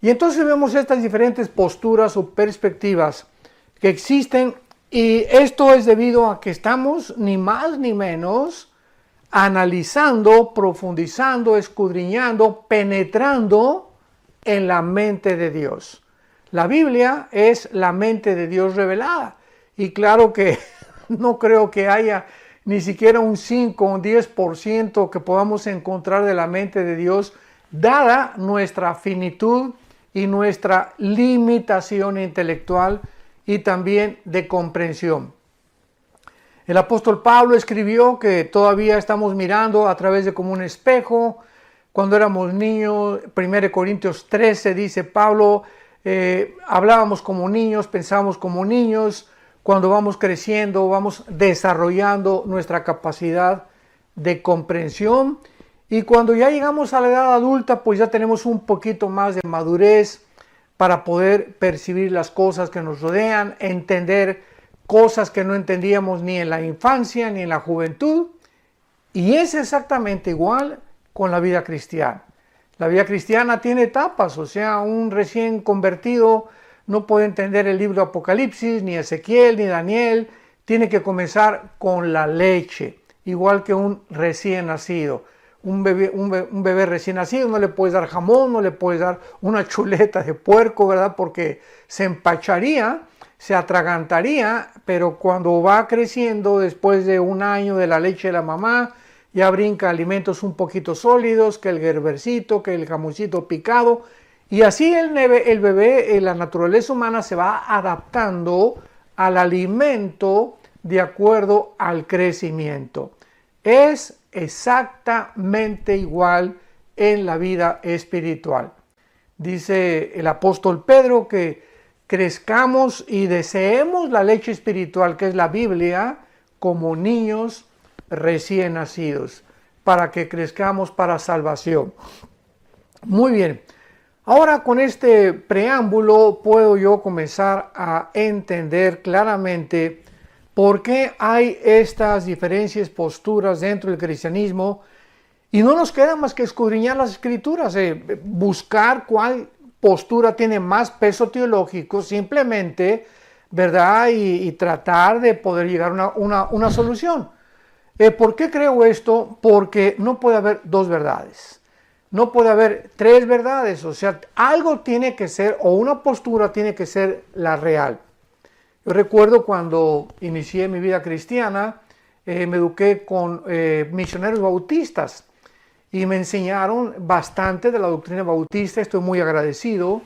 Y entonces vemos estas diferentes posturas o perspectivas que existen, y esto es debido a que estamos ni más ni menos analizando, profundizando, escudriñando, penetrando en la mente de Dios. La Biblia es la mente de Dios revelada, y claro que no creo que haya ni siquiera un 5 o un 10% que podamos encontrar de la mente de Dios, dada nuestra finitud y nuestra limitación intelectual y también de comprensión. El apóstol Pablo escribió que todavía estamos mirando a través de como un espejo. Cuando éramos niños, 1 Corintios 13 dice Pablo, hablábamos como niños, pensábamos como niños. Cuando vamos creciendo, vamos desarrollando nuestra capacidad de comprensión, y cuando ya llegamos a la edad adulta, pues ya tenemos un poquito más de madurez para poder percibir las cosas que nos rodean, entender cosas que no entendíamos ni en la infancia ni en la juventud. Y es exactamente igual con la vida cristiana. La vida cristiana tiene etapas, o sea, un recién convertido no puede entender el libro de Apocalipsis, ni Ezequiel, ni Daniel. Tiene que comenzar con la leche, igual que un recién nacido. Un bebé recién nacido no le puedes dar jamón, no le puedes dar una chuleta de puerco, ¿verdad? Porque se empacharía, se atragantaría, pero cuando va creciendo, después de un año de la leche de la mamá, ya brinca alimentos un poquito sólidos, que el gerbercito, que el jamoncito picado, y así el bebé, la naturaleza humana se va adaptando al alimento de acuerdo al crecimiento. Es exactamente igual en la vida espiritual. Dice el apóstol Pedro que crezcamos y deseemos la leche espiritual, que es la Biblia, como niños recién nacidos, para que crezcamos para salvación. Muy bien. Ahora, con este preámbulo puedo yo comenzar a entender claramente por qué hay estas diferentes posturas dentro del cristianismo, y no nos queda más que escudriñar las escrituras, buscar cuál postura tiene más peso teológico, simplemente, ¿verdad? Y tratar de poder llegar a una solución. ¿Por qué creo esto? Porque no puede haber dos verdades. No puede haber tres verdades, o sea, algo tiene que ser, o una postura tiene que ser la real. Yo recuerdo cuando inicié mi vida cristiana, me eduqué con misioneros bautistas y me enseñaron bastante de la doctrina bautista, estoy muy agradecido.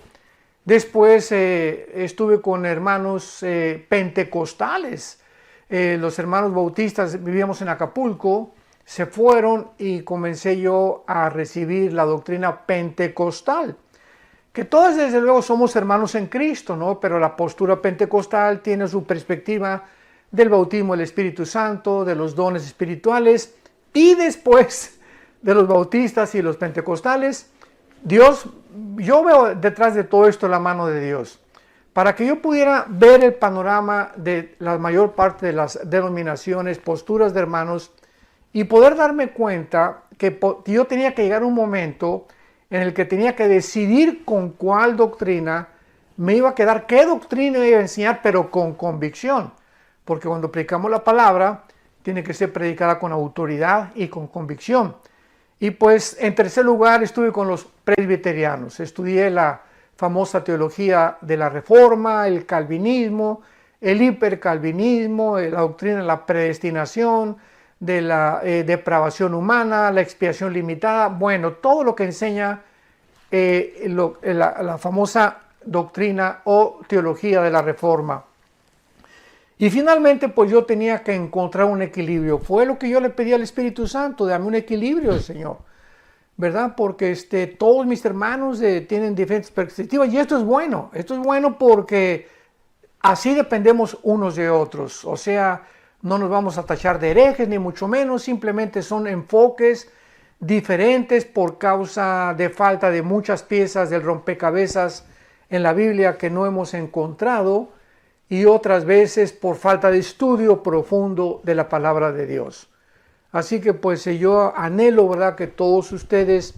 Después estuve con hermanos pentecostales, los hermanos bautistas, vivíamos en Acapulco, se fueron y comencé yo a recibir la doctrina pentecostal, que todos desde luego somos hermanos en Cristo, ¿no? Pero la postura pentecostal tiene su perspectiva del bautismo del Espíritu Santo, de los dones espirituales, y después de los bautistas y los pentecostales, yo veo detrás de todo esto la mano de Dios, para que yo pudiera ver el panorama de la mayor parte de las denominaciones, posturas de hermanos, y poder darme cuenta que yo tenía que llegar a un momento en el que tenía que decidir con cuál doctrina me iba a quedar, qué doctrina iba a enseñar, pero con convicción. Porque cuando predicamos la palabra, tiene que ser predicada con autoridad y con convicción. Y pues, en tercer lugar, estuve con los presbiterianos. Estudié la famosa teología de la Reforma, el calvinismo, el hipercalvinismo, la doctrina de la predestinación, de la depravación humana, la expiación limitada, bueno, todo lo que enseña la famosa doctrina o teología de la Reforma. Y finalmente, pues yo tenía que encontrar un equilibrio. Fue lo que yo le pedí al Espíritu Santo, dame un equilibrio, Señor, ¿verdad? Porque todos mis hermanos tienen diferentes perspectivas, y esto es bueno porque así dependemos unos de otros, o sea, no nos vamos a tachar de herejes, ni mucho menos, simplemente son enfoques diferentes por causa de falta de muchas piezas del rompecabezas en la Biblia que no hemos encontrado, y otras veces por falta de estudio profundo de la palabra de Dios. Así que pues yo anhelo, ¿verdad?, que todos ustedes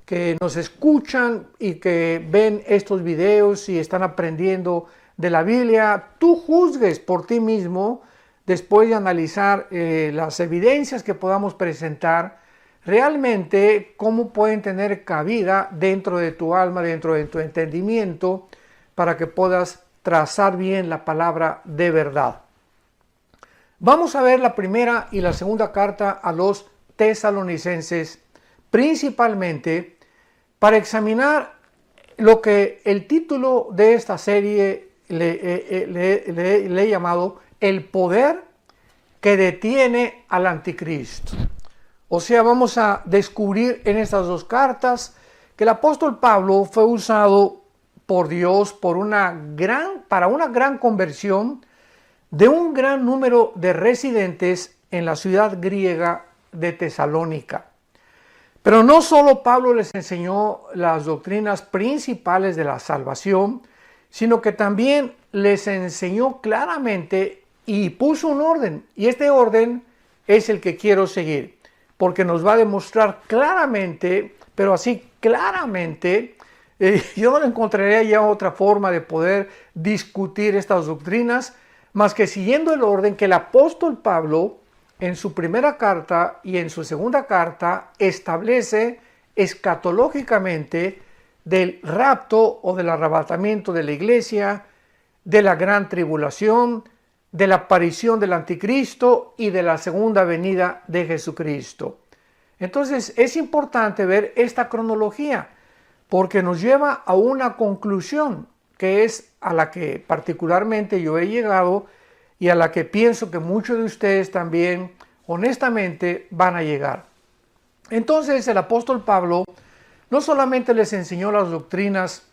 que nos escuchan y que ven estos videos y están aprendiendo de la Biblia, tú juzgues por ti mismo, después de analizar las evidencias que podamos presentar, realmente cómo pueden tener cabida dentro de tu alma, dentro de tu entendimiento, para que puedas trazar bien la palabra de verdad. Vamos a ver la primera y la segunda carta a los tesalonicenses, principalmente para examinar lo que el título de esta serie le he llamado el poder que detiene al anticristo. O sea, vamos a descubrir en estas dos cartas que el apóstol Pablo fue usado por Dios para una gran conversión de un gran número de residentes en la ciudad griega de Tesalónica. Pero no solo Pablo les enseñó las doctrinas principales de la salvación, sino que también les enseñó claramente y puso un orden. Y este orden es el que quiero seguir, porque nos va a demostrar claramente, pero así claramente, yo no encontraré ya otra forma de poder discutir estas doctrinas, más que siguiendo el orden que el apóstol Pablo en su primera carta y en su segunda carta establece escatológicamente del rapto o del arrebatamiento de la iglesia, de la gran tribulación, de la aparición del anticristo y de la segunda venida de Jesucristo. Entonces es importante ver esta cronología porque nos lleva a una conclusión que es a la que particularmente yo he llegado y a la que pienso que muchos de ustedes también honestamente van a llegar. Entonces el apóstol Pablo no solamente les enseñó las doctrinas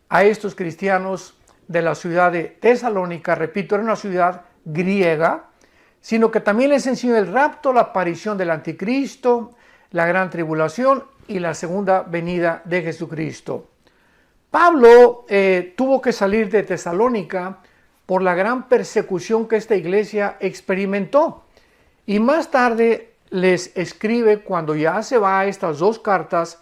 a estos cristianos de la ciudad de Tesalónica, repito, era una ciudad griega, sino que también les enseñó el rapto, la aparición del anticristo, la gran tribulación y la segunda venida de Jesucristo. Pablo tuvo que salir de Tesalónica por la gran persecución que esta iglesia experimentó. Y más tarde les escribe, cuando ya se va a estas dos cartas,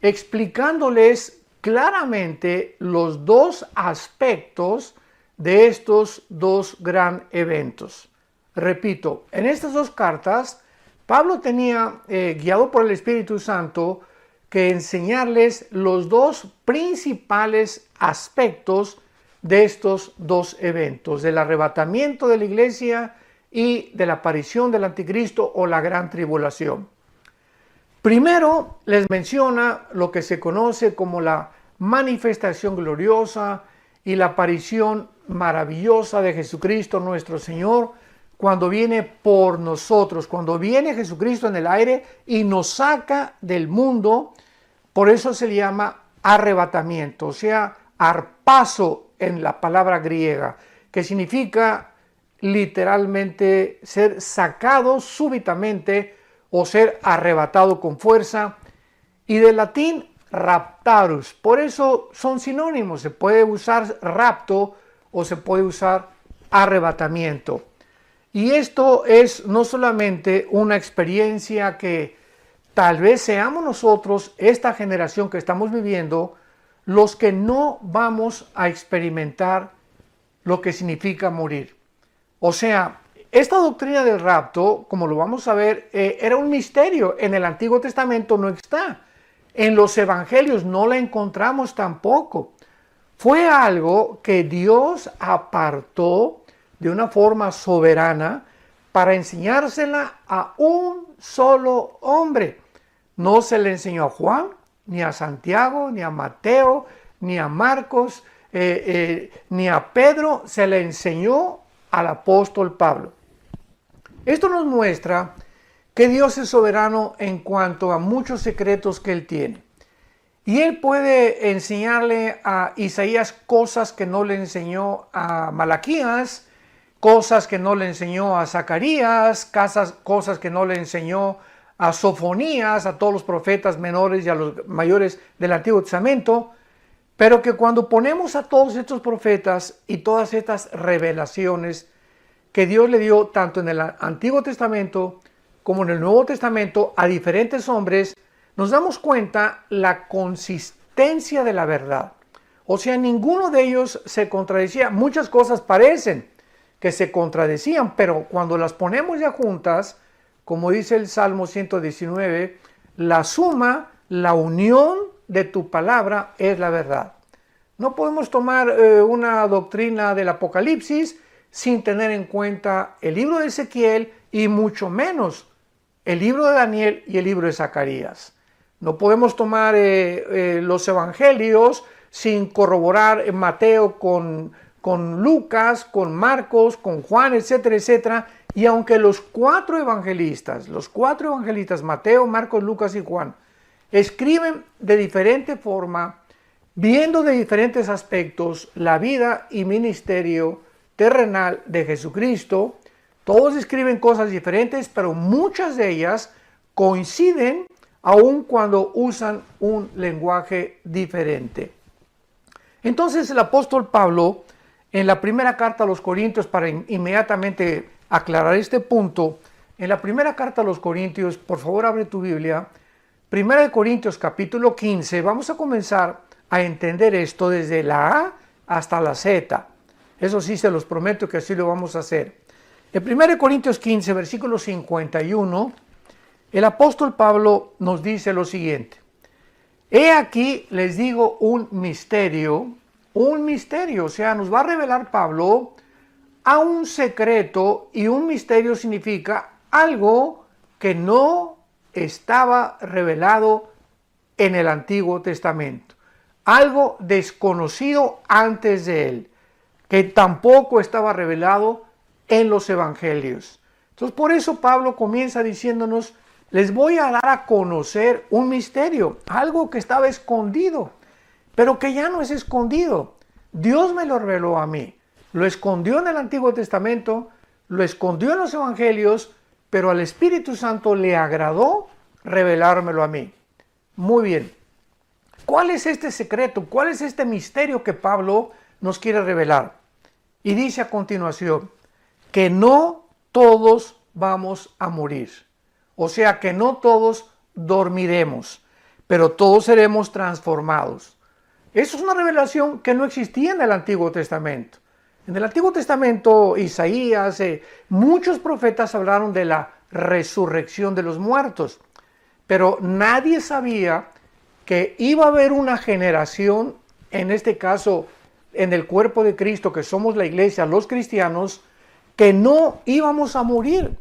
explicándoles claramente los dos aspectos de estos dos gran eventos. Repito, en estas dos cartas, Pablo tenía, guiado por el Espíritu Santo, que enseñarles los dos principales aspectos de estos dos eventos, del arrebatamiento de la iglesia y de la aparición del anticristo o la gran tribulación. Primero les menciona lo que se conoce como la manifestación gloriosa y la aparición maravillosa de Jesucristo nuestro Señor cuando viene por nosotros, cuando viene Jesucristo en el aire y nos saca del mundo. Por eso se le llama arrebatamiento, o sea, harpazo en la palabra griega, que significa literalmente ser sacado súbitamente o ser arrebatado con fuerza, y del latín raptarus. Por eso son sinónimos, se puede usar rapto o se puede usar arrebatamiento. Y esto es no solamente una experiencia que tal vez seamos nosotros, esta generación que estamos viviendo, los que no vamos a experimentar lo que significa morir. O sea, esta doctrina del rapto, como lo vamos a ver, era un misterio. En el Antiguo Testamento no está. En los Evangelios no la encontramos tampoco. Fue algo que Dios apartó de una forma soberana para enseñársela a un solo hombre. No se le enseñó a Juan, ni a Santiago, ni a Mateo, ni a Marcos, ni a Pedro, se le enseñó al apóstol Pablo. Esto nos muestra que Dios es soberano en cuanto a muchos secretos que Él tiene. Y Él puede enseñarle a Isaías cosas que no le enseñó a Malaquías, cosas que no le enseñó a Zacarías, cosas que no le enseñó a Sofonías, a todos los profetas menores y a los mayores del Antiguo Testamento, pero que cuando ponemos a todos estos profetas y todas estas revelaciones que Dios le dio tanto en el Antiguo Testamento como en el Nuevo Testamento a diferentes hombres, nos damos cuenta la consistencia de la verdad. O sea, ninguno de ellos se contradecía. Muchas cosas parecen que se contradecían, pero cuando las ponemos ya juntas, como dice el Salmo 119, la suma, la unión de tu palabra es la verdad. No podemos tomar una doctrina del Apocalipsis sin tener en cuenta el libro de Ezequiel y mucho menos el libro de Daniel y el libro de Zacarías. No podemos tomar los evangelios sin corroborar Mateo con Lucas, con Marcos, con Juan, etcétera, etcétera. Y aunque los cuatro evangelistas, Mateo, Marcos, Lucas y Juan, escriben de diferente forma, viendo de diferentes aspectos la vida y ministerio terrenal de Jesucristo, todos escriben cosas diferentes, pero muchas de ellas coinciden aun cuando usan un lenguaje diferente. Entonces el apóstol Pablo, en la primera carta a los Corintios, para inmediatamente aclarar este punto, en la primera carta a los Corintios, por favor abre tu Biblia, Primera de Corintios capítulo 15, vamos a comenzar a entender esto desde la A hasta la Z. Eso sí, se los prometo que así lo vamos a hacer. En 1 Corintios 15, versículo 51, el apóstol Pablo nos dice lo siguiente. He aquí, les digo, un misterio, o sea, nos va a revelar Pablo a un secreto, y un misterio significa algo que no estaba revelado en el Antiguo Testamento, algo desconocido antes de él, que tampoco estaba revelado en los evangelios. Entonces, por eso Pablo comienza diciéndonos, les voy a dar a conocer un misterio, algo que estaba escondido, pero que ya no es escondido. Dios me lo reveló a mí. Lo escondió en el Antiguo Testamento, lo escondió en los evangelios, pero al Espíritu Santo le agradó revelármelo a mí. Muy bien. ¿Cuál es este secreto? ¿Cuál es este misterio que Pablo nos quiere revelar? Y dice a continuación, que no todos vamos a morir. O sea, que no todos dormiremos, pero todos seremos transformados. Eso es una revelación que no existía en el Antiguo Testamento. En el Antiguo Testamento, Isaías, muchos profetas hablaron de la resurrección de los muertos, pero nadie sabía que iba a haber una generación, en este caso en el cuerpo de Cristo, que somos la iglesia, los cristianos, que no íbamos a morir.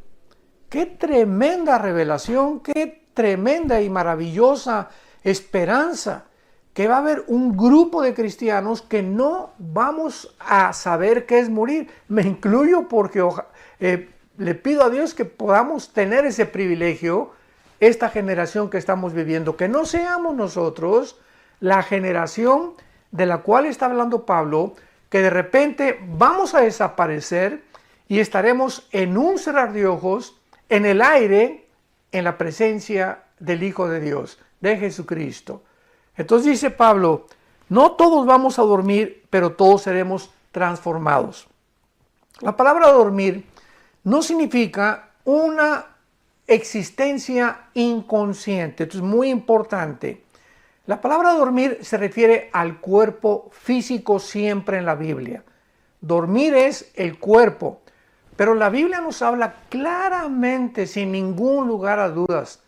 ¡Qué tremenda revelación! ¡Qué tremenda y maravillosa esperanza! Que va a haber un grupo de cristianos que no vamos a saber qué es morir. Me incluyo porque le pido a Dios que podamos tener ese privilegio, esta generación que estamos viviendo, que no seamos nosotros la generación de la cual está hablando Pablo, que de repente vamos a desaparecer y estaremos en un cerrar de ojos, en el aire, en la presencia del Hijo de Dios, de Jesucristo. Entonces dice Pablo, no todos vamos a dormir, pero todos seremos transformados. La palabra dormir no significa una existencia inconsciente. Esto es muy importante. La palabra dormir se refiere al cuerpo físico siempre en la Biblia. Dormir es el cuerpo, pero la Biblia nos habla claramente, sin ningún lugar a dudas,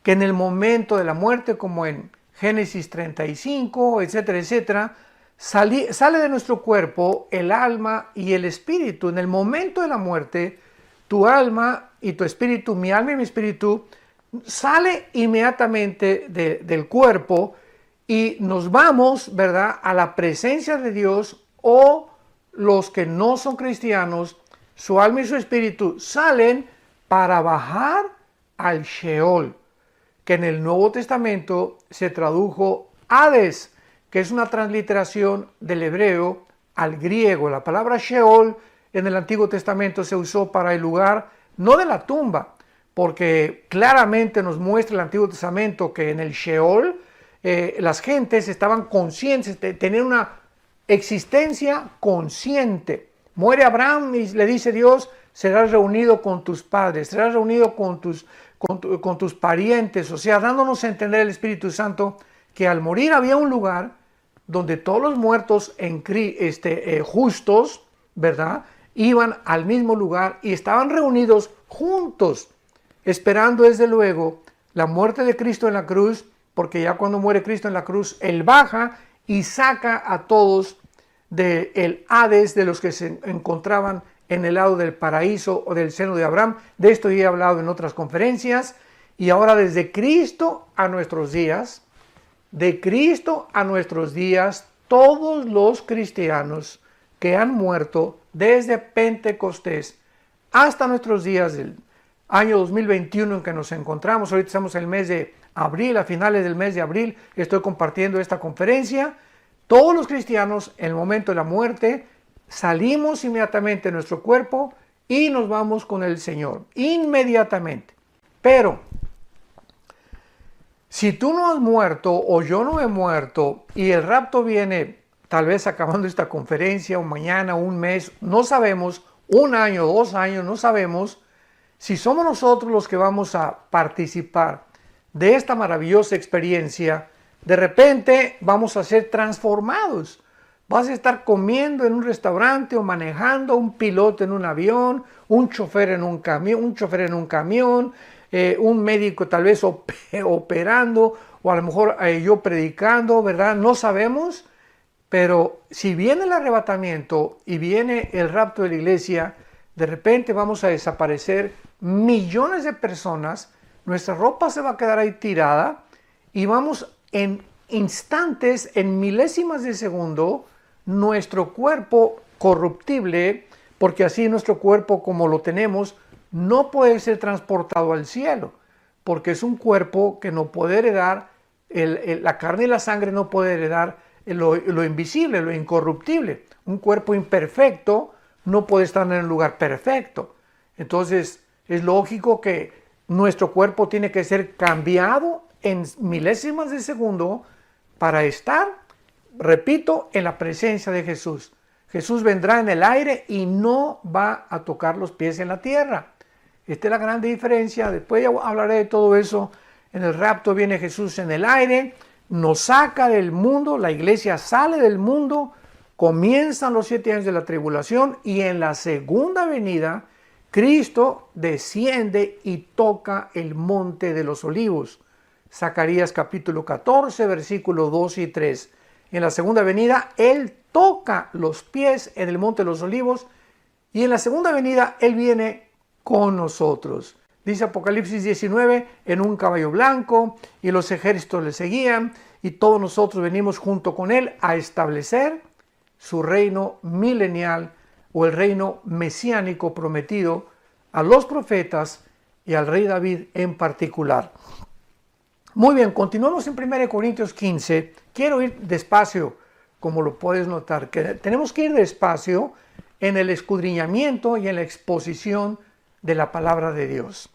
que en el momento de la muerte, como en Génesis 35, etcétera, etcétera, sale de nuestro cuerpo el alma y el espíritu. En el momento de la muerte, tu alma y tu espíritu, mi alma y mi espíritu, sale inmediatamente del cuerpo y nos vamos, ¿verdad?, a la presencia de Dios, o los que no son cristianos, su alma y su espíritu salen para bajar al Sheol, que en el Nuevo Testamento se tradujo Hades, que es una transliteración del hebreo al griego. La palabra Sheol en el Antiguo Testamento se usó para el lugar no de la tumba, porque claramente nos muestra el Antiguo Testamento que en el Sheol las gentes estaban conscientes, tenían una existencia consciente. Muere Abraham y le dice Dios, serás reunido con tus padres, serás reunido con con tus parientes, o sea, dándonos a entender el Espíritu Santo que al morir había un lugar donde todos los muertos justos, ¿verdad?, iban al mismo lugar y estaban reunidos juntos, esperando desde luego la muerte de Cristo en la cruz, porque ya cuando muere Cristo en la cruz, Él baja y saca a todos del Hades, de los que se encontraban en el lado del paraíso o del seno de Abraham. De esto ya he hablado en otras conferencias. Y ahora desde Cristo a nuestros días, de Cristo a nuestros días, todos los cristianos que han muerto desde Pentecostés hasta nuestros días del año 2021 en que nos encontramos. Ahorita estamos en el mes de abril, a finales del mes de abril estoy compartiendo esta conferencia. Todos los cristianos en el momento de la muerte salimos inmediatamente de nuestro cuerpo y nos vamos con el Señor, inmediatamente. Pero si tú no has muerto o yo no he muerto y el rapto viene tal vez acabando esta conferencia o mañana, un mes, no sabemos, un año, 2 años, no sabemos si somos nosotros los que vamos a participar de esta maravillosa experiencia. De repente vamos a ser transformados. Vas a estar comiendo en un restaurante o manejando, un piloto en un avión, un chofer en un camión, un médico tal vez operando, o a lo mejor yo predicando, ¿verdad? No sabemos, pero si viene el arrebatamiento y viene el rapto de la iglesia, de repente vamos a desaparecer millones de personas, nuestra ropa se va a quedar ahí tirada y vamos en instantes, en milésimas de segundo, nuestro cuerpo corruptible, porque así nuestro cuerpo como lo tenemos, no puede ser transportado al cielo, porque es un cuerpo que no puede heredar, la carne y la sangre no puede heredar lo invisible, lo incorruptible. Un cuerpo imperfecto no puede estar en un lugar perfecto. Entonces es lógico que nuestro cuerpo tiene que ser cambiado en milésimas de segundo para estar, repito, en la presencia de Jesús. Jesús vendrá en el aire y no va a tocar los pies en la tierra. Esta es la gran diferencia. Después ya hablaré de todo eso. En el rapto viene Jesús en el aire, nos saca del mundo, la iglesia sale del mundo, comienzan los 7 años de la tribulación y en la segunda venida Cristo desciende y toca el monte de los olivos. Zacarías capítulo 14, versículos 2 y 3. En la segunda venida Él toca los pies en el monte de los olivos y en la segunda venida Él viene con nosotros. Dice Apocalipsis 19, en un caballo blanco y los ejércitos le seguían y todos nosotros venimos junto con Él a establecer su reino milenial o el reino mesiánico prometido a los profetas y al rey David en particular. Muy bien, continuamos en 1 Corintios 15. Quiero ir despacio, como lo puedes notar, que tenemos que ir despacio en el escudriñamiento y en la exposición de la palabra de Dios.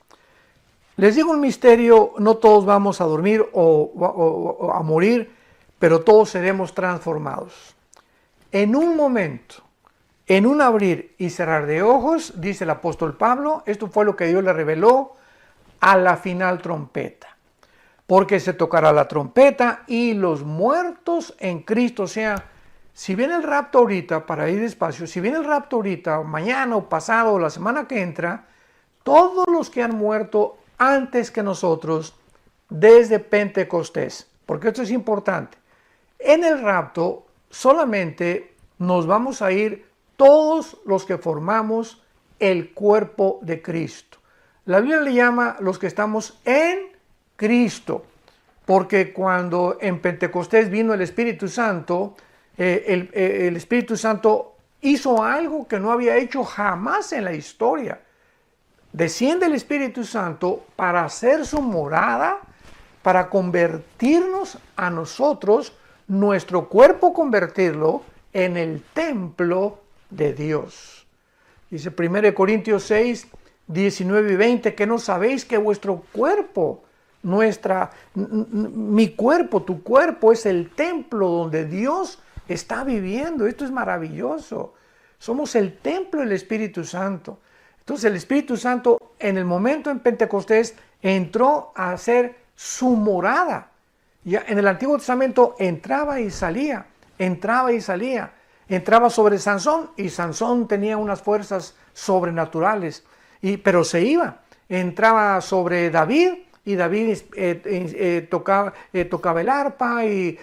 Les digo un misterio, no todos vamos a dormir o a morir, pero todos seremos transformados. En un momento, en un abrir y cerrar de ojos, dice el apóstol Pablo, esto fue lo que Dios le reveló a la final trompeta. Porque se tocará la trompeta y los muertos en Cristo, o sea, si viene el rapto ahorita, para ir despacio, si viene el rapto ahorita, o mañana o pasado o la semana que entra, todos los que han muerto antes que nosotros desde Pentecostés, porque esto es importante, en el rapto solamente nos vamos a ir todos los que formamos el cuerpo de Cristo. La Biblia le llama los que estamos en Cristo, porque cuando en Pentecostés vino el Espíritu Santo, el Espíritu Santo hizo algo que no había hecho jamás en la historia. Desciende el Espíritu Santo para hacer su morada, para convertirnos a nosotros, nuestro cuerpo convertirlo en el templo de Dios. Dice 1 Corintios 6, 19 y 20, que no sabéis que vuestro cuerpo, mi cuerpo, tu cuerpo es el templo donde Dios está viviendo. Esto es maravilloso. Somos el templo del Espíritu Santo. Entonces el Espíritu Santo en el momento en Pentecostés entró a ser su morada. Ya en el Antiguo Testamento entraba y salía, entraba y salía. Entraba sobre Sansón y Sansón tenía unas fuerzas sobrenaturales, pero se iba. Entraba sobre David y David tocaba el arpa y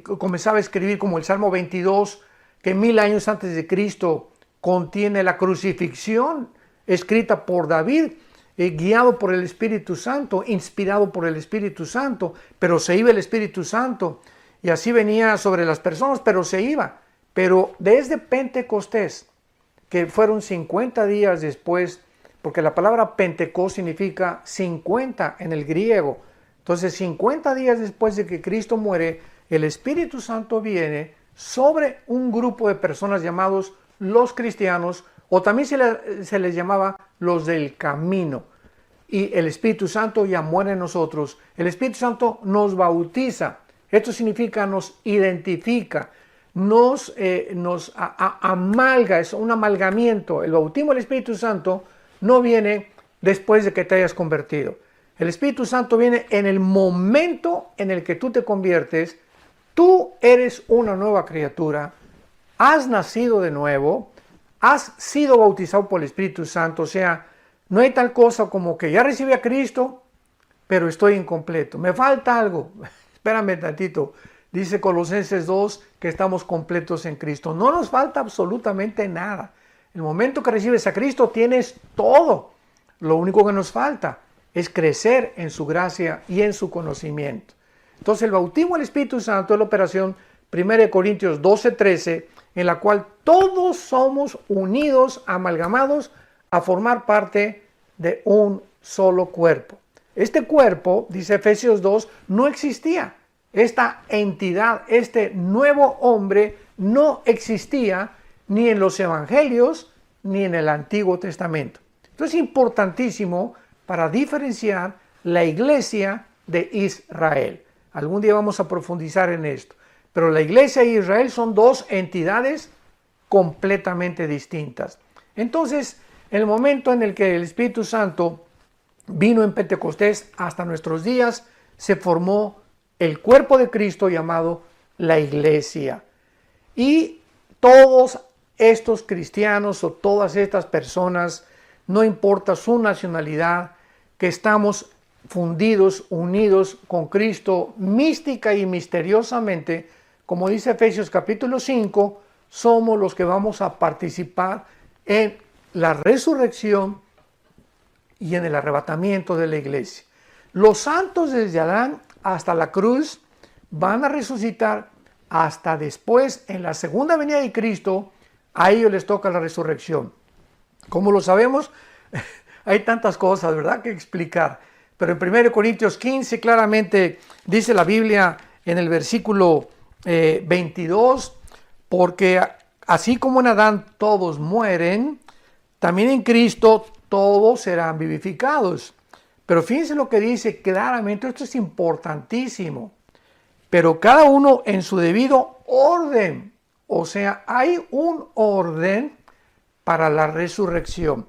comenzaba a escribir como el Salmo 22, que 1000 años antes de Cristo contiene la crucifixión escrita por David, guiado por el Espíritu Santo, inspirado por el Espíritu Santo, pero se iba el Espíritu Santo y así venía sobre las personas, pero se iba. Pero desde Pentecostés, que fueron 50 días después, porque la palabra Pentecostés significa 50 en el griego, entonces 50 días después de que Cristo muere, el Espíritu Santo viene sobre un grupo de personas llamados los cristianos, o también se les llamaba los del camino. Y el Espíritu Santo ya muere en nosotros. El Espíritu Santo nos bautiza. Esto significa nos identifica, nos amalga, es un amalgamiento. El bautismo del Espíritu Santo no viene después de que te hayas convertido. El Espíritu Santo viene en el momento en el que tú te conviertes. Tú eres una nueva criatura, has nacido de nuevo, has sido bautizado por el Espíritu Santo. O sea, no hay tal cosa como que ya recibí a Cristo, pero estoy incompleto. Me falta algo. Espérame tantito. Dice Colosenses 2 que estamos completos en Cristo. No nos falta absolutamente nada. El momento que recibes a Cristo tienes todo. Lo único que nos falta es crecer en su gracia y en su conocimiento. Entonces el bautismo del Espíritu Santo es la operación 1 Corintios 12:13, en la cual todos somos unidos, amalgamados a formar parte de un solo cuerpo. Este cuerpo, dice Efesios 2, no existía. Esta entidad, este nuevo hombre, no existía ni en los evangelios ni en el Antiguo Testamento. Entonces es importantísimo para diferenciar la iglesia de Israel. Algún día vamos a profundizar en esto. Pero la iglesia y Israel son dos entidades completamente distintas. Entonces, en el momento en el que el Espíritu Santo vino en Pentecostés hasta nuestros días, se formó el cuerpo de Cristo llamado la iglesia. Y todos estos cristianos o todas estas personas, no importa su nacionalidad, que estamos fundidos, unidos con Cristo mística y misteriosamente, como dice Efesios capítulo 5, somos los que vamos a participar en la resurrección y en el arrebatamiento de la iglesia. Los santos desde Adán hasta la cruz van a resucitar hasta después, en la segunda venida de Cristo, a ellos les toca la resurrección. ¿Cómo lo sabemos? Hay tantas cosas, ¿verdad?, que explicar. Pero en 1 Corintios 15 claramente dice la Biblia en el versículo 22, porque así como en Adán todos mueren, también en Cristo todos serán vivificados. Pero fíjense lo que dice claramente, esto es importantísimo. Pero cada uno en su debido orden. O sea, hay un orden para la resurrección.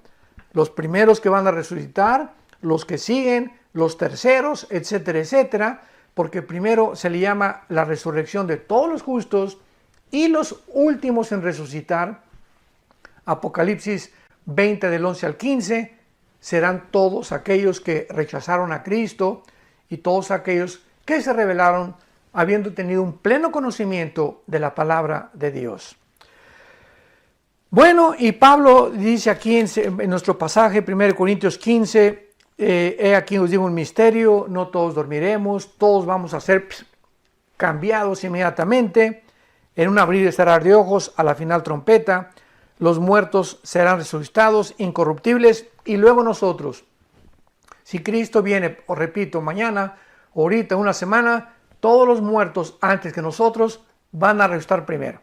Los primeros que van a resucitar, los que siguen, los terceros, etcétera, etcétera. Porque primero se le llama la resurrección de todos los justos y los últimos en resucitar. Apocalipsis 20 del 11 al 15 serán todos aquellos que rechazaron a Cristo y todos aquellos que se rebelaron habiendo tenido un pleno conocimiento de la palabra de Dios. Bueno, y Pablo dice aquí en nuestro pasaje, 1 Corintios 15, he aquí os digo un misterio, no todos dormiremos, todos vamos a ser cambiados inmediatamente, en un abrir y cerrar de ojos, a la final trompeta, los muertos serán resucitados, incorruptibles, y luego nosotros. Si Cristo viene, os repito, mañana, ahorita, una semana, todos los muertos antes que nosotros van a resucitar primero.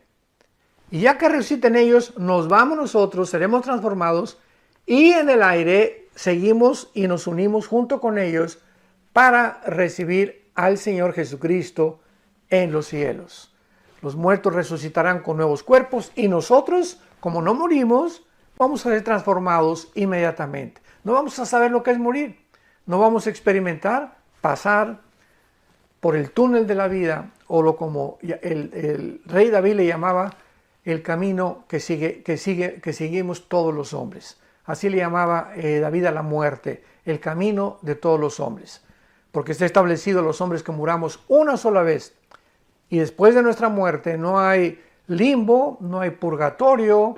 Y ya que resuciten ellos, nos vamos nosotros, seremos transformados, y en el aire seguimos y nos unimos junto con ellos para recibir al Señor Jesucristo en los cielos. Los muertos resucitarán con nuevos cuerpos y nosotros, como no morimos, vamos a ser transformados inmediatamente. No vamos a saber lo que es morir. no vamos a experimentar pasar por el túnel de la vida, o lo como el rey David le llamaba, el camino que seguimos todos los hombres. Así le llamaba David a la muerte, el camino de todos los hombres. Porque está establecido los hombres que muramos una sola vez. Y después de nuestra muerte no hay limbo, no hay purgatorio.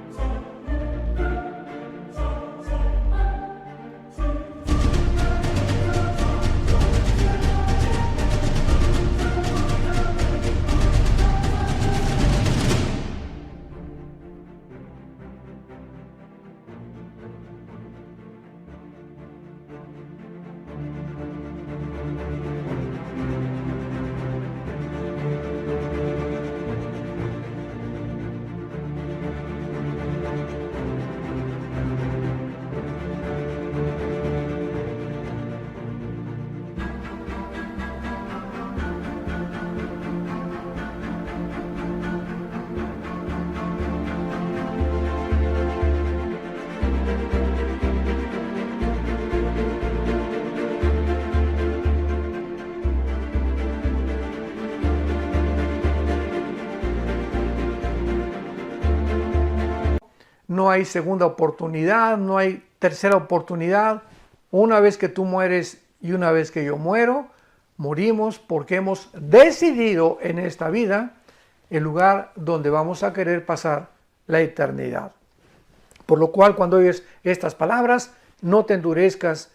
No hay segunda oportunidad, no hay tercera oportunidad. Una vez que tú mueres y una vez que yo muero, morimos porque hemos decidido en esta vida el lugar donde vamos a querer pasar la eternidad. Por lo cual, cuando oyes estas palabras, no te endurezcas.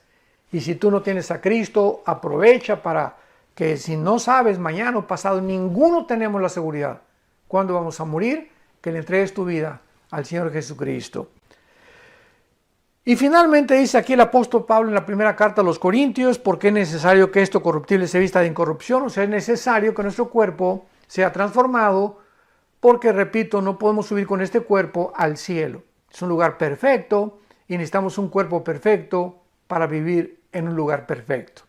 Y si tú no tienes a Cristo, aprovecha para que si no sabes mañana o pasado, ninguno tenemos la seguridad. ¿Cuándo vamos a morir? Que le entregues tu vida al Señor Jesucristo. Y finalmente dice aquí el apóstol Pablo en la primera carta a los Corintios, porque es necesario que esto corruptible se vista de incorrupción, o sea, es necesario que nuestro cuerpo sea transformado, porque, repito, no podemos subir con este cuerpo al cielo. Es un lugar perfecto y necesitamos un cuerpo perfecto para vivir en un lugar perfecto.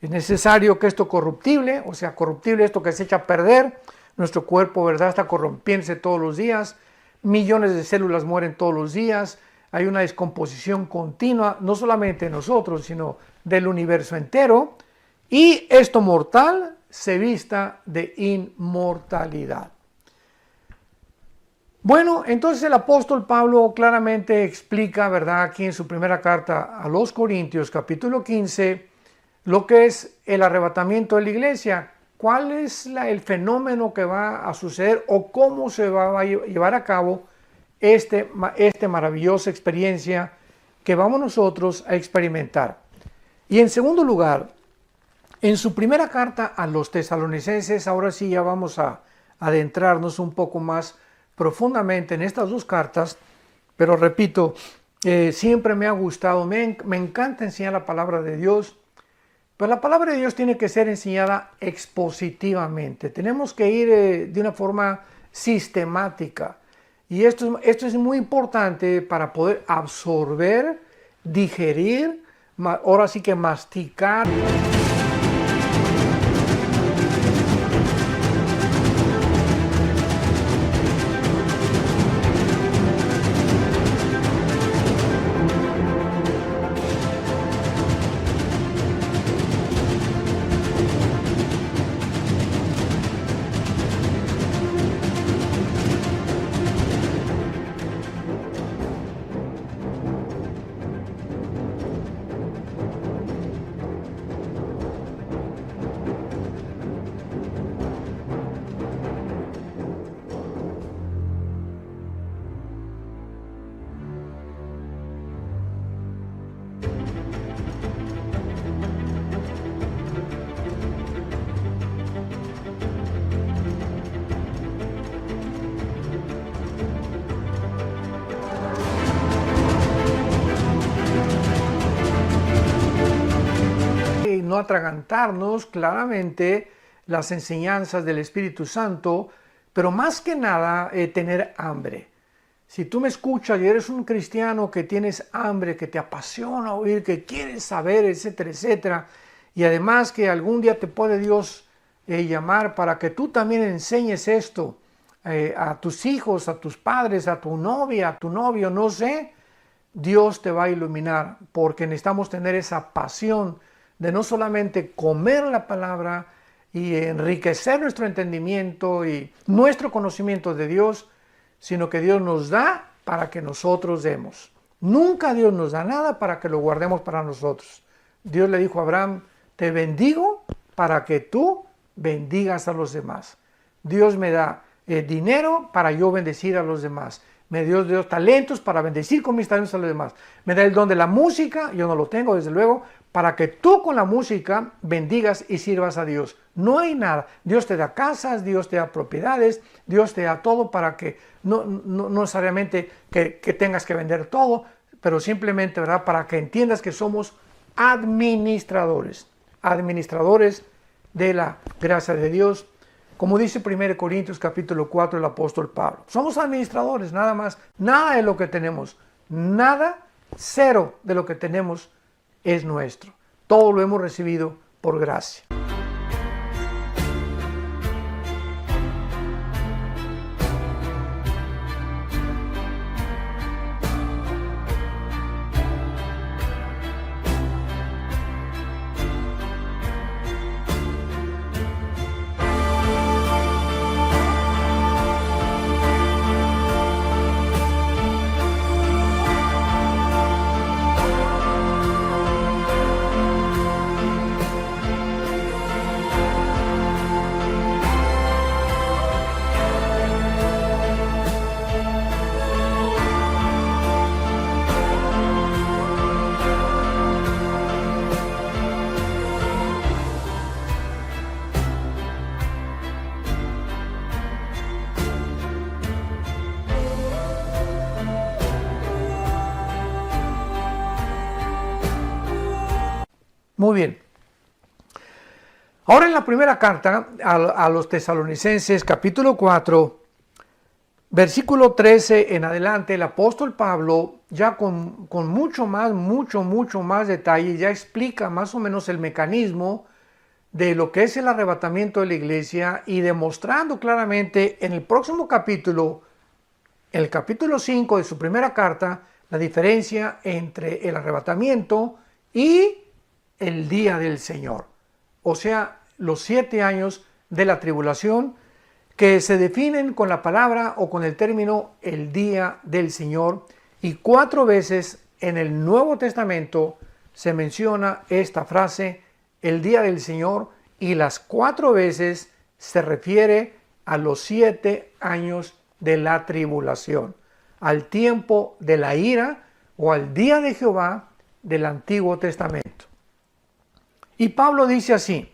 Es necesario que esto corruptible, o sea, corruptible, esto que se echa a perder, nuestro cuerpo, ¿verdad?, está corrompiéndose todos los días. Millones de células mueren todos los días, hay una descomposición continua, no solamente de nosotros, sino del universo entero, y esto mortal se vista de inmortalidad. Bueno, entonces el apóstol Pablo claramente explica, ¿verdad?, aquí en su primera carta a los Corintios, capítulo 15, lo que es el arrebatamiento de la iglesia. ¿Cuál es el fenómeno que va a suceder o cómo se va a llevar a cabo esta maravillosa experiencia que vamos nosotros a experimentar? Y en segundo lugar, en su primera carta a los tesalonicenses, ahora sí ya vamos a adentrarnos un poco más profundamente en estas dos cartas, pero repito, siempre me ha gustado, me encanta enseñar la palabra de Dios. Pero la palabra de Dios tiene que ser enseñada expositivamente. Tenemos que ir de una forma sistemática. Y esto es muy importante para poder absorber, digerir, ahora sí que masticar. No atragantarnos claramente las enseñanzas del Espíritu Santo, pero más que nada tener hambre. Si tú me escuchas y eres un cristiano que tienes hambre, que te apasiona oír, que quieres saber, etcétera, etcétera, y además que algún día te puede Dios llamar para que tú también enseñes esto a tus hijos, a tus padres, a tu novia, a tu novio, no sé, Dios te va a iluminar, porque necesitamos tener esa pasión de no solamente comer la palabra y enriquecer nuestro entendimiento y nuestro conocimiento de Dios, sino que Dios nos da para que nosotros demos. Nunca Dios nos da nada para que lo guardemos para nosotros. Dios le dijo a Abraham, te bendigo para que tú bendigas a los demás. Dios me da dinero para yo bendecir a los demás. Me dio talentos para bendecir con mis talentos a los demás. Me da el don de la música, yo no lo tengo desde luego, para que tú con la música bendigas y sirvas a Dios. No hay nada. Dios te da casas, Dios te da propiedades, Dios te da todo para que no necesariamente que tengas que vender todo, pero simplemente, ¿verdad?, para que entiendas que somos administradores de la gracia de Dios. Como dice 1 Corintios capítulo 4 el apóstol Pablo. Somos administradores, nada más. Nada de lo que tenemos, cero de lo que tenemos es nuestro. Todo lo hemos recibido por gracia. Muy bien. Ahora en la primera carta a los Tesalonicenses, capítulo 4, versículo 13 en adelante, el apóstol Pablo, ya con mucho más detalle, ya explica más o menos el mecanismo de lo que es el arrebatamiento de la iglesia y demostrando claramente en el próximo capítulo, en el capítulo 5 de su primera carta, la diferencia entre el arrebatamiento y el día del Señor. O sea, los 7 años de la tribulación que se definen con la palabra o con el término el día del Señor. Y 4 veces en el Nuevo Testamento se menciona esta frase, el día del Señor, y las 4 veces se refiere a los 7 años de la tribulación, al tiempo de la ira o al día de Jehová del Antiguo Testamento. Y Pablo dice así,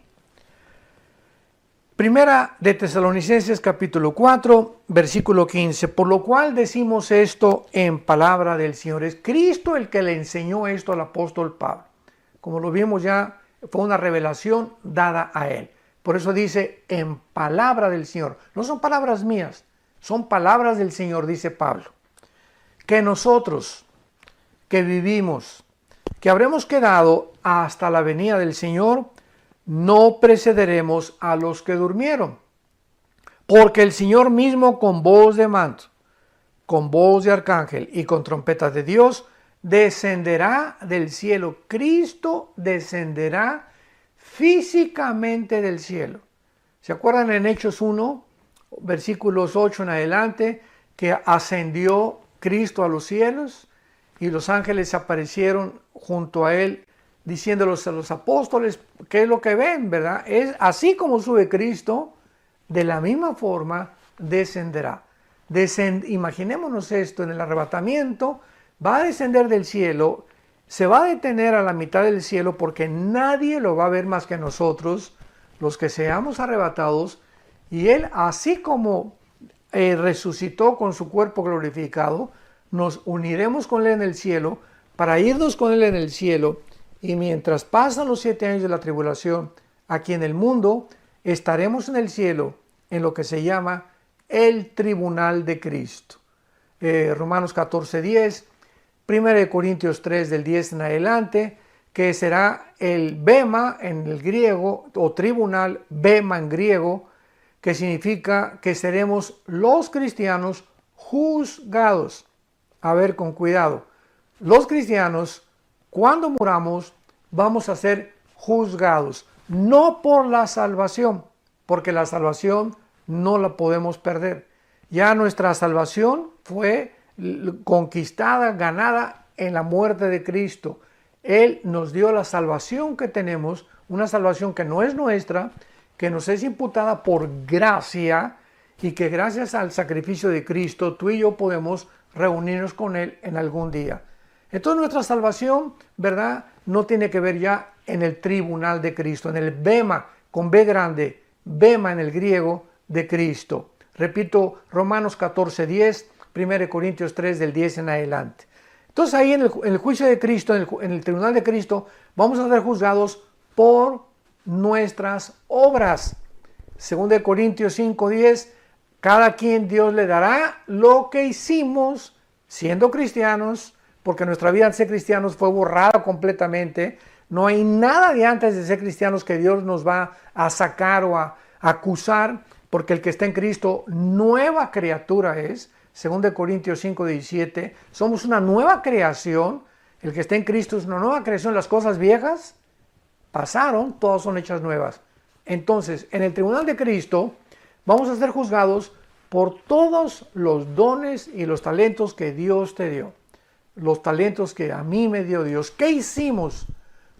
Primera de Tesalonicenses capítulo 4, versículo 15, por lo cual decimos esto en palabra del Señor. Es Cristo el que le enseñó esto al apóstol Pablo. Como lo vimos ya, fue una revelación dada a él. Por eso dice en palabra del Señor. No son palabras mías, son palabras del Señor, dice Pablo. Que nosotros, que vivimos, que habremos quedado hasta la venida del Señor, no precederemos a los que durmieron. Porque el Señor mismo con voz de mando, con voz de arcángel y con trompeta de Dios, descenderá del cielo. Cristo descenderá físicamente del cielo. ¿Se acuerdan en Hechos 1, versículos 8 en adelante, que ascendió Cristo a los cielos? Y los ángeles aparecieron junto a él, diciéndoles a los apóstoles qué es lo que ven, ¿verdad? Es así como sube Cristo, de la misma forma descenderá. Imaginémonos esto, en el arrebatamiento, va a descender del cielo, se va a detener a la mitad del cielo porque nadie lo va a ver más que nosotros, los que seamos arrebatados, y él, así como resucitó con su cuerpo glorificado, nos uniremos con él en el cielo para irnos con él en el cielo, y mientras pasan los 7 años de la tribulación aquí en el mundo, estaremos en el cielo en lo que se llama el tribunal de Cristo. Romanos 14:10, 1 Corintios 3 del 10 en adelante, que será el bema en el griego, o tribunal, bema en griego, que significa que seremos los cristianos juzgados. A ver, con cuidado. Los cristianos, cuando muramos, vamos a ser juzgados, no por la salvación, porque la salvación no la podemos perder. Ya nuestra salvación fue conquistada, ganada en la muerte de Cristo. Él nos dio la salvación que tenemos, una salvación que no es nuestra, que nos es imputada por gracia y que gracias al sacrificio de Cristo tú y yo podemos reunirnos con Él en algún día. Entonces nuestra salvación, ¿verdad?, no tiene que ver ya en el tribunal de Cristo, en el bema, con B grande, bema en el griego de Cristo. Repito, Romanos 14:10, 1 Corintios 3 del 10 en adelante. Entonces ahí en el juicio de Cristo, en el tribunal de Cristo, vamos a ser juzgados por nuestras obras. 2 Corintios 5:10, cada quien Dios le dará lo que hicimos siendo cristianos, porque nuestra vida antes de ser cristianos fue borrada completamente. No hay nada de antes de ser cristianos que Dios nos va a sacar o a acusar, porque el que está en Cristo, nueva criatura es. 2 Corintios 5:17, somos una nueva creación. El que está en Cristo es una nueva creación. Las cosas viejas pasaron, todas son hechas nuevas. Entonces, en el tribunal de Cristo, vamos a ser juzgados por todos los dones y los talentos que Dios te dio. Los talentos que a mí me dio Dios. ¿Qué hicimos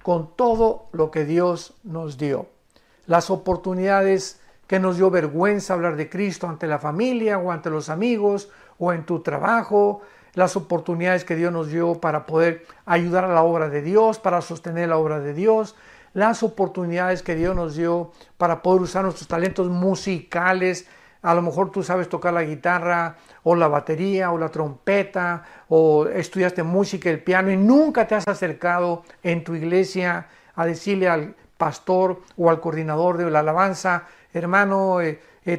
con todo lo que Dios nos dio? Las oportunidades que nos dio vergüenza hablar de Cristo ante la familia o ante los amigos o en tu trabajo, las oportunidades que Dios nos dio para poder ayudar a la obra de Dios, para sostener la obra de Dios, las oportunidades que Dios nos dio para poder usar nuestros talentos musicales. A lo mejor tú sabes tocar la guitarra o la batería o la trompeta o estudiaste música, el piano y nunca te has acercado en tu iglesia a decirle al pastor o al coordinador de la alabanza: hermano,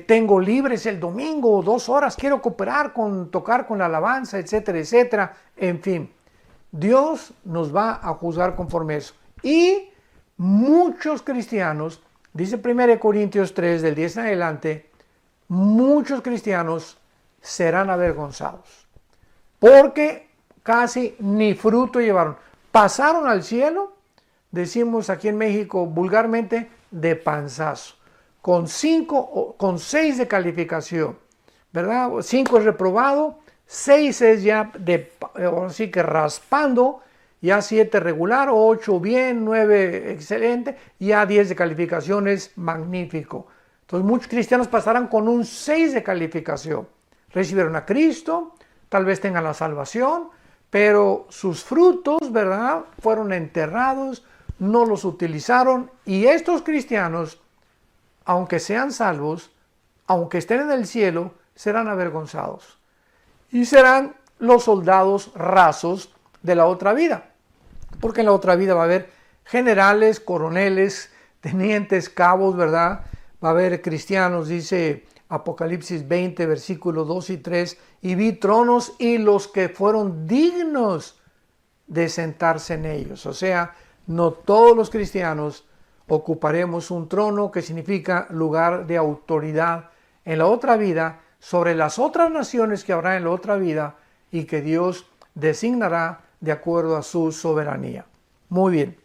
tengo libres el domingo 2 horas, quiero cooperar con tocar con la alabanza, etcétera, etcétera. En fin, Dios nos va a juzgar conforme eso. Y muchos cristianos, dice 1 Corintios 3 del 10 en adelante, muchos cristianos serán avergonzados porque casi ni fruto llevaron. Pasaron al cielo, decimos aquí en México vulgarmente, de panzazo, con 6 de calificación, ¿verdad? 5 es reprobado, 6 es ya así que raspando, ya 7 regular, 8 bien, 9 excelente, ya 10 de calificación es magnífico. Entonces muchos cristianos pasarán con un 6 de calificación. Recibieron a Cristo, tal vez tengan la salvación, pero sus frutos, ¿verdad?, fueron enterrados, no los utilizaron. Y estos cristianos, aunque sean salvos, aunque estén en el cielo, serán avergonzados. Y serán los soldados rasos de la otra vida. Porque en la otra vida va a haber generales, coroneles, tenientes, cabos, ¿verdad? Va a haber cristianos, dice Apocalipsis 20, versículos 2 y 3, y vi tronos y los que fueron dignos de sentarse en ellos. O sea, no todos los cristianos ocuparemos un trono, que significa lugar de autoridad en la otra vida, sobre las otras naciones que habrá en la otra vida y que Dios designará de acuerdo a su soberanía. Muy bien.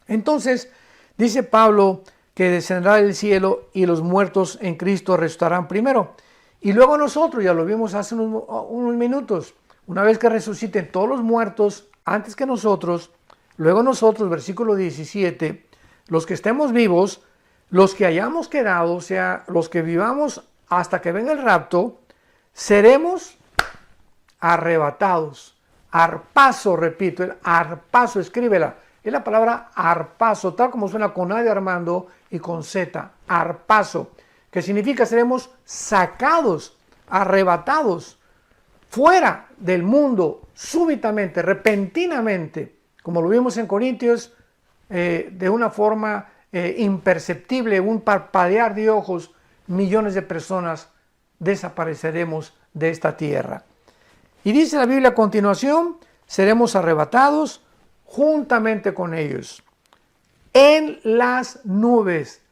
Entonces, dice Pablo que descenderá del cielo y los muertos en Cristo resucitarán primero. Y luego nosotros, ya lo vimos hace unos minutos, una vez que resuciten todos los muertos antes que nosotros, luego nosotros, versículo 17, los que estemos vivos, los que hayamos quedado, o sea, los que vivamos hasta que venga el rapto, seremos arrebatados. Arpazo, repito, el arpazo, escríbela. Es la palabra arpazo, tal como suena con A de Armando y con Z, arpazo, que significa seremos sacados, arrebatados, fuera del mundo, súbitamente, repentinamente, como lo vimos en Corintios, de una forma imperceptible, un parpadear de ojos, millones de personas desapareceremos de esta tierra. Y dice la Biblia a continuación, seremos arrebatados juntamente con ellos en las nubes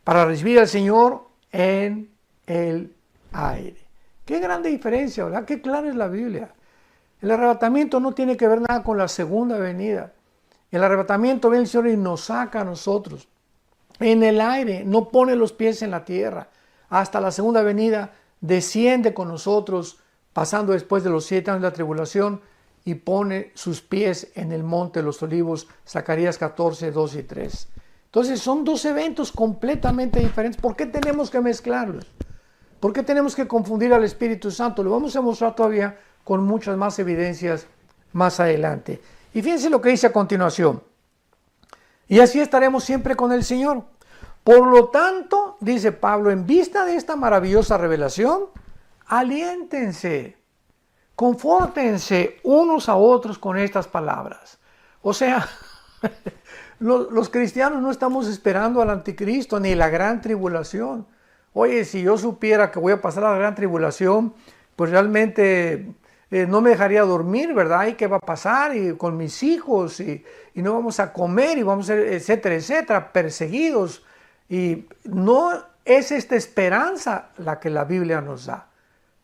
para recibir al Señor en el aire. Qué grande diferencia, ¿verdad? Qué clara es la Biblia. El arrebatamiento no tiene que ver nada con la segunda venida. El arrebatamiento viene el Señor y nos saca a nosotros. En el aire, no pone los pies en la tierra. Hasta la segunda venida desciende con nosotros, pasando después de los 7 años de la tribulación, y pone sus pies en el monte de los olivos, Zacarías 14, 2 y 3. Entonces son dos eventos completamente diferentes. ¿Por qué tenemos que mezclarlos? ¿Por qué tenemos que confundir al Espíritu Santo? Lo vamos a mostrar todavía con muchas más evidencias más adelante. Y fíjense lo que dice a continuación. Y así estaremos siempre con el Señor. Por lo tanto, dice Pablo, en vista de esta maravillosa revelación, aliéntense, confórtense unos a otros con estas palabras. O sea, los cristianos no estamos esperando al anticristo ni la gran tribulación. Oye, si yo supiera que voy a pasar a la gran tribulación, pues realmente no me dejaría dormir, ¿verdad? ¿Y qué va a pasar? Y con mis hijos, y no vamos a comer, y vamos a ser, etcétera, etcétera, perseguidos. Y no es esta esperanza la que la Biblia nos da.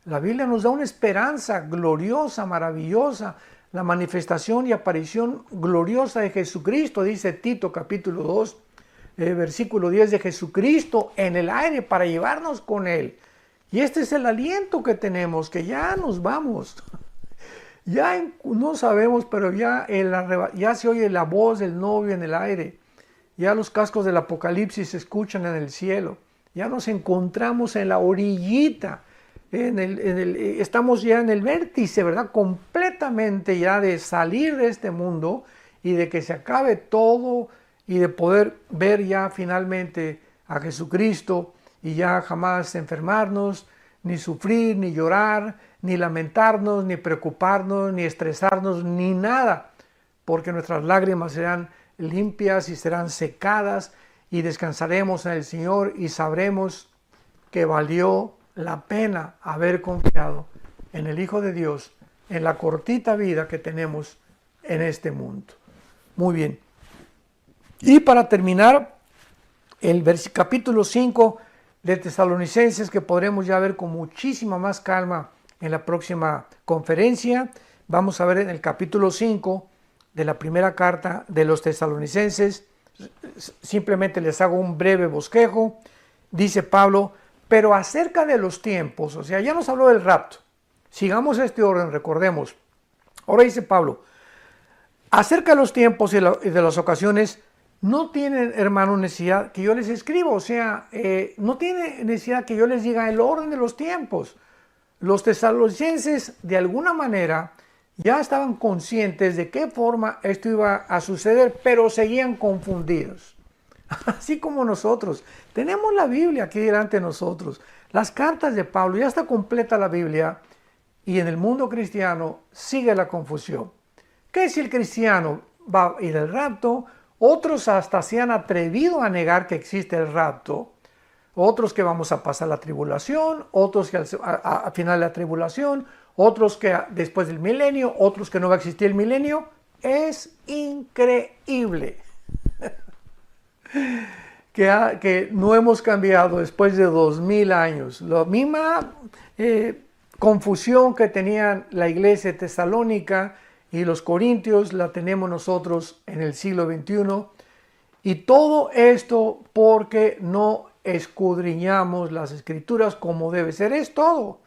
La Biblia nos da una esperanza gloriosa, maravillosa, la manifestación y aparición gloriosa de Jesucristo, dice Tito capítulo 2, versículo 10, de Jesucristo en el aire para llevarnos con Él. Y este es el aliento que tenemos, que ya nos vamos. Ya no sabemos, pero ya se oye la voz del novio en el aire. Ya los cascos del Apocalipsis se escuchan en el cielo. Ya nos encontramos en la orillita. Estamos ya en el vértice, ¿verdad? Completamente ya de salir de este mundo y de que se acabe todo y de poder ver ya finalmente a Jesucristo y ya jamás enfermarnos, ni sufrir, ni llorar, ni lamentarnos, ni preocuparnos, ni estresarnos, ni nada, porque nuestras lágrimas serán limpias y serán secadas y descansaremos en el Señor y sabremos que valió la pena haber confiado en el Hijo de Dios en la cortita vida que tenemos en este mundo. Muy bien. Y para terminar, el capítulo 5 de Tesalonicenses, que podremos ya ver con muchísima más calma en la próxima conferencia. Vamos a ver en el capítulo 5 de la primera carta de los Tesalonicenses. Simplemente les hago un breve bosquejo. Dice Pablo: pero acerca de los tiempos, o sea, ya nos habló del rapto. Sigamos este orden, recordemos. Ahora dice Pablo: acerca de los tiempos y de las ocasiones, no tienen, hermano, necesidad que yo les escriba, o sea, no tiene necesidad que yo les diga el orden de los tiempos. Los tesalonicenses, de alguna manera, ya estaban conscientes de qué forma esto iba a suceder, pero seguían confundidos. Así como nosotros. Tenemos la Biblia aquí delante de nosotros. Las cartas de Pablo, ya está completa la Biblia, y en el mundo cristiano sigue la confusión. ¿Qué si el cristiano va a ir al rapto? Otros hasta se han atrevido a negar que existe el rapto. Otros que vamos a pasar la tribulación, otros que al final de la tribulación, otros que después del milenio, otros que no va a existir el milenio. Es increíble que no hemos cambiado después de 2000 años. La misma confusión que tenían la iglesia de Tesalónica y los corintios la tenemos nosotros en el siglo XXI. Y todo esto porque no escudriñamos las escrituras como debe ser. Es todo.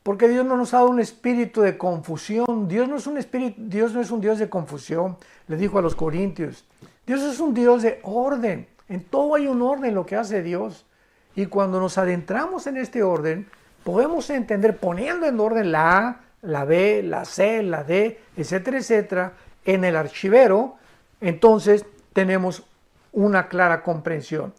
Porque Dios no nos ha dado un espíritu de confusión. Dios no es un Dios de confusión, le dijo a los corintios. Dios es un Dios de orden. En todo hay un orden en lo que hace Dios. Y cuando nos adentramos en este orden, podemos entender, poniendo en orden la A, la B, la C, la D, etcétera, etcétera, en el archivero, entonces tenemos una clara comprensión.